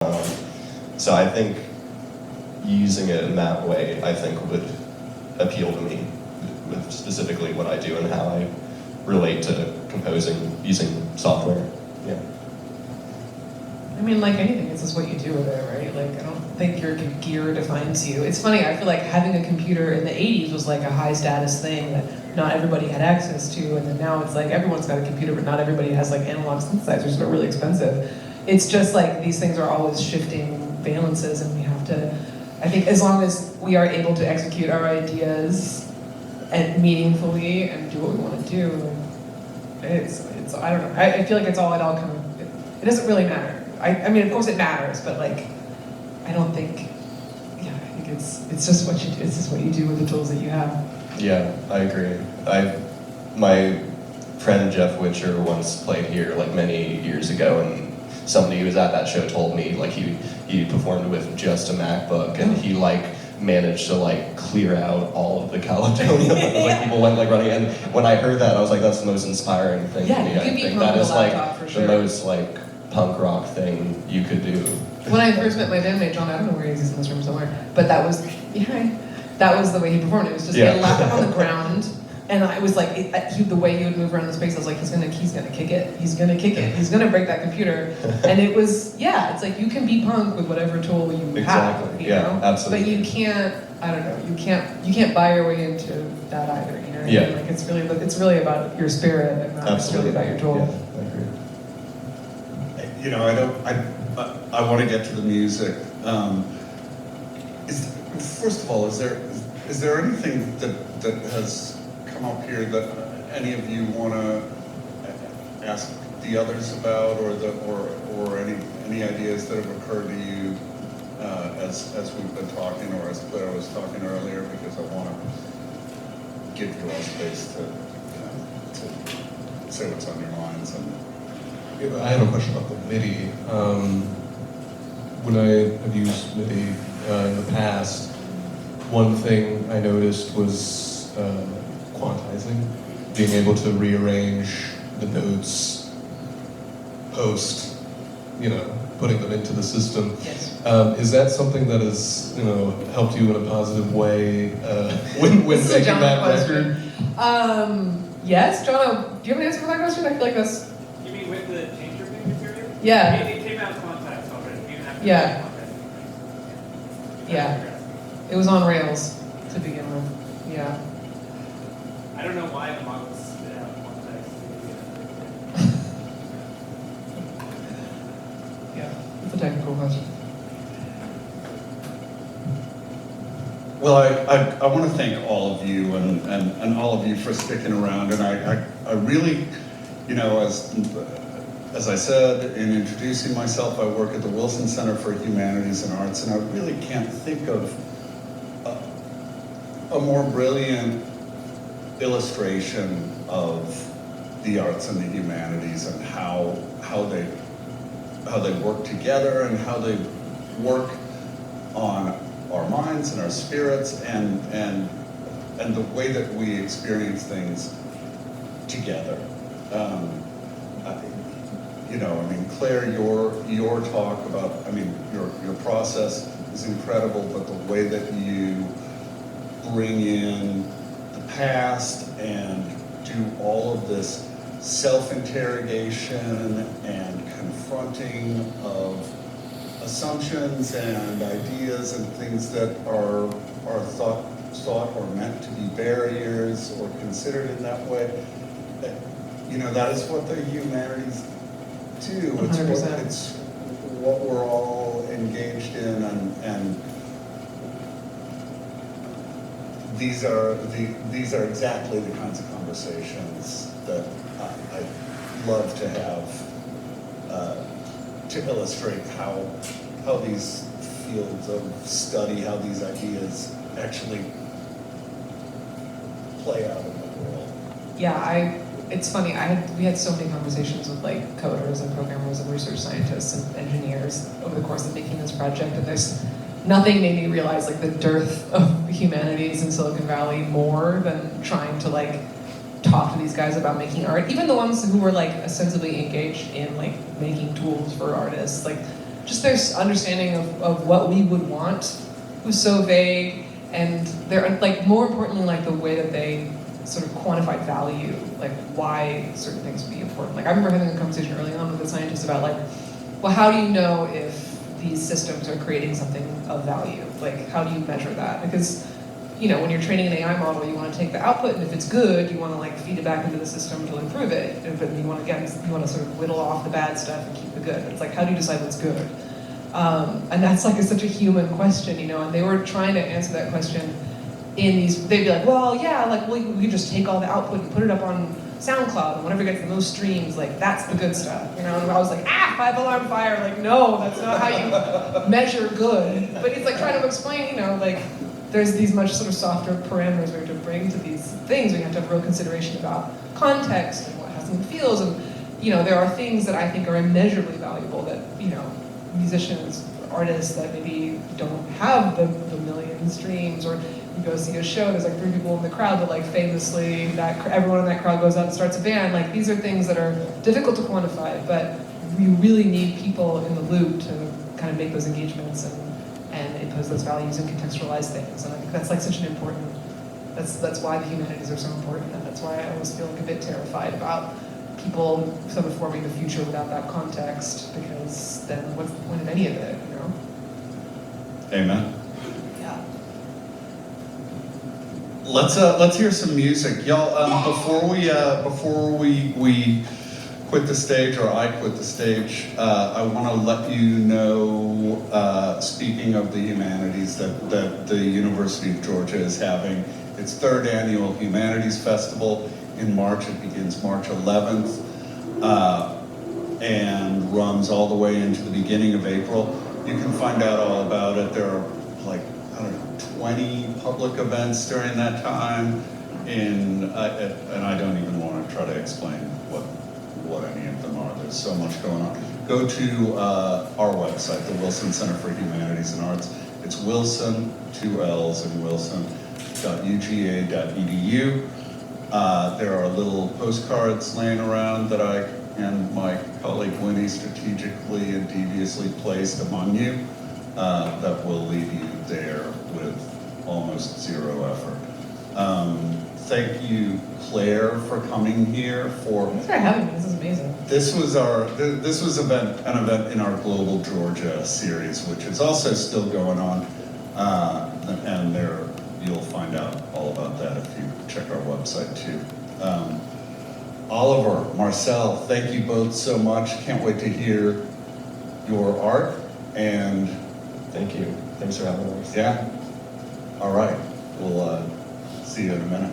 So I think using it in that way, I think would appeal to me with specifically what I do and how I relate to composing using software. Yeah. I mean, like anything, it's just what you do with it, right? Like, I don't think your gear defines you. It's funny, I feel like having a computer in the 80s was like a high status thing that not everybody had access to, and then now it's like everyone's got a computer, but not everybody has like analog synthesizers that are really expensive. It's just like these things are always shifting valences, and we have to, I think as long as we are able to execute our ideas and meaningfully and do what we want to do, it's I don't know, I feel like it all kind of, it doesn't really matter. I mean, of course it matters, but like, I don't think, yeah, I think it's just what you do. It's just what you do with the tools that you have. Yeah, I agree. My friend Jeff Witcher once played here like many years ago, and somebody who was at that show told me like he performed with just a MacBook, and he like managed to like clear out all of the Caledonia. Like people went like running, and when I heard that, I was like, that's the most inspiring thing to me. You I can be think punk that with is a like laptop, for the sure. most like punk rock thing you could do. When I first met my bandmate John, I don't know where he is, he's in this room somewhere, but that was the way he performed. It was just he had a laptop on the ground, and I was like, the way he would move around the space, I was like, he's gonna kick it, he's gonna break that computer. And it was, it's like you can be punk with whatever tool you have, you know? Absolutely. But you can't, I don't know, you can't buy your way into that either, you know what I mean? Like it's really about your spirit and not necessarily about your tool. Yeah, I agree. You know, I want to get to the music. First of all, is there anything that has come up here that any of you want to ask the others about, or any ideas that have occurred to you as we've been talking, or as Claire was talking earlier? Because I want to give you all space to say what's on your minds. I have a question about the MIDI. When I have used MIDI in the past, one thing I noticed was quantizing, being able to rearrange the notes post, putting them into the system. Yes. Is that something that has, helped you in a positive way when making that record? Yes, John, do you have an answer for that question? I feel like that's... You mean with the change ripping material? Yeah. I mean, it came out of context already. You didn't have to Yeah. context. Yeah. It was on Rails to begin with. Yeah. I don't know why the models spit out of context. Yeah. It's a technical question. Well, I want to thank all of you and all of you for sticking around, and I really, as I said in introducing myself, I work at the Wilson Center for Humanities and Arts, and I really can't think of a more brilliant illustration of the arts and the humanities and how they work together and how they work on our minds and our spirits and the way that we experience things together. Claire, your talk about, your process is incredible, but the way that you bring in the past and do all of this self-interrogation and confronting of assumptions and ideas and things that are thought or meant to be barriers or considered in that way. That is what the humanities do. 100%. It's what we're all engaged in, and these are exactly the kinds of conversations that I love to have to illustrate how these fields of study, how these ideas actually play out in the world. Yeah, it's funny, we had so many conversations with like coders and programmers and research scientists and engineers over the course of making this project, and there's nothing made me realize like the dearth of humanities in Silicon Valley more than trying to like talk to these guys about making art, even the ones who were like ostensibly engaged in like making tools for artists, like just their understanding of what we would want was so vague, and they're like, more importantly, like the way that they sort of quantify value, like why certain things would be important. Like I remember having a conversation early on with a scientist about like, well, how do you know if these systems are creating something of value? Like, how do you measure that? Because, you know, when you're training an AI model, you want to take the output, and if it's good, you want to like feed it back into the system to improve it. But you want to sort of whittle off the bad stuff and keep the good. It's like, how do you decide what's good? And that's like such a human question, you know. And they were trying to answer that question in these. They'd be like, well, yeah, like we could just take all the output and put it up on SoundCloud, and whatever gets the most streams, like that's the good stuff, you know. And I was like, 5-alarm fire, like no, that's not how you measure good. But it's like trying to explain, you know, like there's these much sort of softer parameters we have to bring to these things. We have to have real consideration about context and what has and feels, and you know, there are things that I think are immeasurably valuable that, you know, musicians, artists that maybe don't have the million streams, or you go see a show, there's like 3 people in the crowd, but like famously everyone in that crowd goes out and starts a band. Like these are things that are difficult to quantify, but you really need people in the loop to kind of make those engagements and impose those values and contextualize things. And I think that's like such an important, that's why the humanities are so important, and that's why I always feel like a bit terrified about people sort of forming the future without that context, because then what's the point of any of it, you know? Amen. Yeah. Let's hear some music, y'all. Before we quit the stage, or I quit the stage, I want to let you know. Speaking of the humanities, that the University of Georgia is having its 3rd annual Humanities Festival in March. It begins March 11th and runs all the way into the beginning of April. You can find out all about it. There are like, I don't know, 20 public events during that time, and I don't even want to try to explain what any of them are. There's so much going on. Go to our website, the Wilson Center for Humanities and Arts. It's Wilson, 2 L's in wilson.uga.edu. There are little postcards laying around that I and my colleague Winnie strategically and deviously placed among you that will leave you there with almost 0 effort. Thank you, Claire, for coming here. Thanks for having me. This is amazing. This was an event in our Global Georgia series, which is also still going on, and there you'll find out all about that if you check our website too. Oliver, Marcel, thank you both so much. Can't wait to hear your art, and Thank you. Thanks for having us. yeah. All right, we'll see you in a minute.